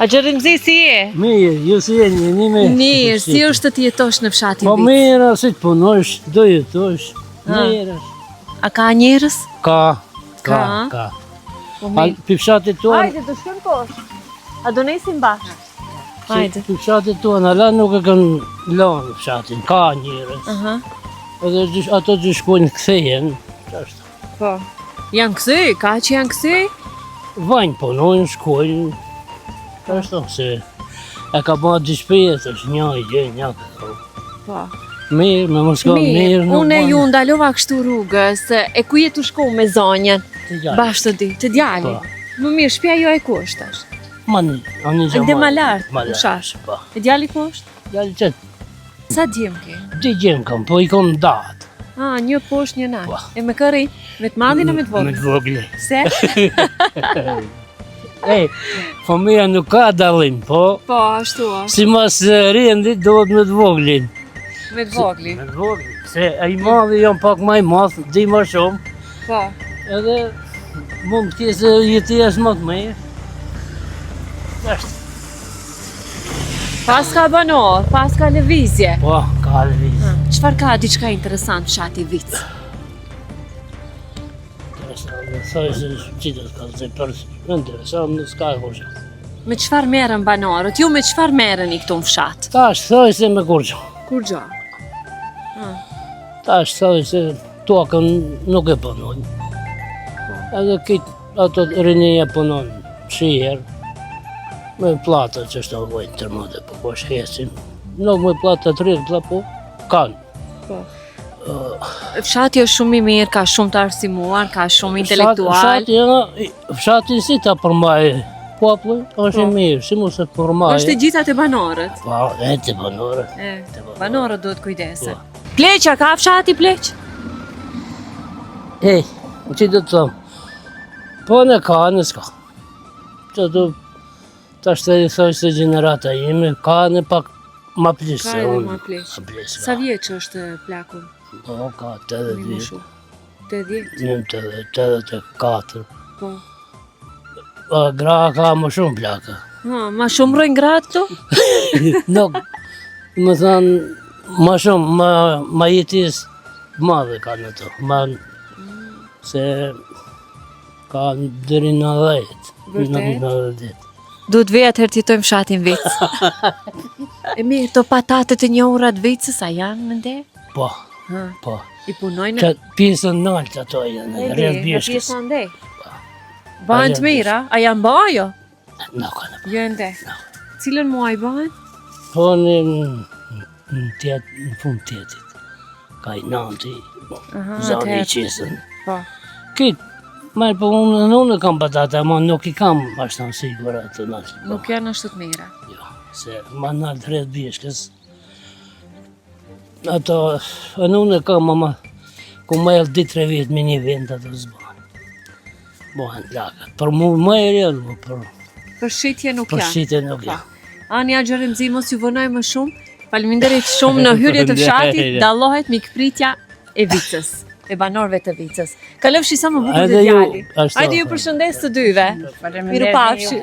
A Xheremzi si je? Mirë, ju si jeni, Mirë, si është të jetosh në fshatin Po Vic? mirë, si të punosh, do jetosh. Mirë. A ka njerëz? Ka. Po Al mirë. pi fshatit tuan. Hajde, do shkojmë poshtë. A do nesim bashkë? Hajde. Pi fshatit tuan, ala nuk e kanë lanë fshatin, ka njerëz. Aha. Edhe ato që shkojnë kthejen, ç'është. Po. Janë kthej, ka që janë kthej? Vajnë punojnë, shkojnë. Ç'është se e ka bërë dy shpejt, është një gjë, një këto. Po. Mirë, me mos ka mirë. Unë ju ndalova kështu rrugës, e ku je të shku me zonjën? Bashkë të di, të djali. Më mirë, shtëpia jo e ku është tash? Mani, ani gjë. Ende ma lartë, në shash. Po. E djali ku është? Djali çet. Sa djem ke? Ti gjem kam, po i kam datë. Ah, një poshtë, një Po. nalë. E me këri? Me të madhin e me të Me vogël? të vogli. Se? Fëmija nuk ka dallim, po Po, ashtu është. si mas rendit do me të voglin. Me të voglin. Me të voglin. Se ai madhi janë pak më i madh, di më shumë, Po. edhe mund të kese jetëjas më të mirë. Është. Pas ka banor, pas ka lëvizje. Po, ka lëviz. Çfarë ka diçka interesant fshati Vic? Thoj se qitë ka se për interesant në s'ka e kusha. Me çfarë merren banorët? Ju me çfarë merreni këtu në fshat? Tash thoj se me kurqo. Kur gjo? Tash thoj se tokën nuk e punojnë. Edhe kitë ato rinjeja punojnë shiher. Me plata që është vojnë tërmode, po po shhesin. Nuk me plata të rrëgla, po kanë. Po. Fshati është shumë i mirë, ka shumë të arsimuar, ka shumë intelektual. Fshati si ta përmaj popluj, është i mirë, si mu se përmaj. Është e gjitha të banorët. Po, e të banorë. Banorët duhet kujdesen. Pleqa, ka fshati pleq? Që do të thëmë? Po në ka, në s'ka. Që do, ta shtë i thoj se generata jemi, ka në pak ma plisë. Ka edhe ma pleq. Sa vjeç është plakun? Po, ka 80 vjetë. 80? 84. Po. Gra ka më shumë plaka. Ma shumë rëjnë gratë tu? Nuk, më thënë, më shumë, ma jetis madhe ka në to. Se ka dëri në 10. Vërtet? Duhet veja të herë t'jetojmë fshatin Vic. E mirë, to patatet e njohurat Vicës, a janë në nde? Po, po. I punojnë? Që pjesën nalt ato janë, rreth bjeshkës. Pjesën ndej? Bëhen të mira? A janë bajo? Nuk. Jo e ndej? Cilën muaj bëhen? Po në fund tjetit. Ka i nanti, zari i qesën. Po. Kitë, marë po unë kam patate, ama nuk i kam ashtë në sigur atë nalt. Nuk janë ashtu të mira? Jo, se ma nalt rreth bjeshkës. Ato, unë kam ama, ku më e 2-3 vjetë me një vend ato zbanë. Bohen laka. Për mu më e rrëllë, Për shqitje nuk janë? për shqitje nuk janë. Anja Xheremzi, mos ju vonoj më shumë. Faleminderit shumë në hyrje të fshatit, dallohet mikpritja e Vicës, e banorëve të Vicës. Kalofshi sa më bukur të djali. Hajde ju përshëndes të dyve. Mirupafshi.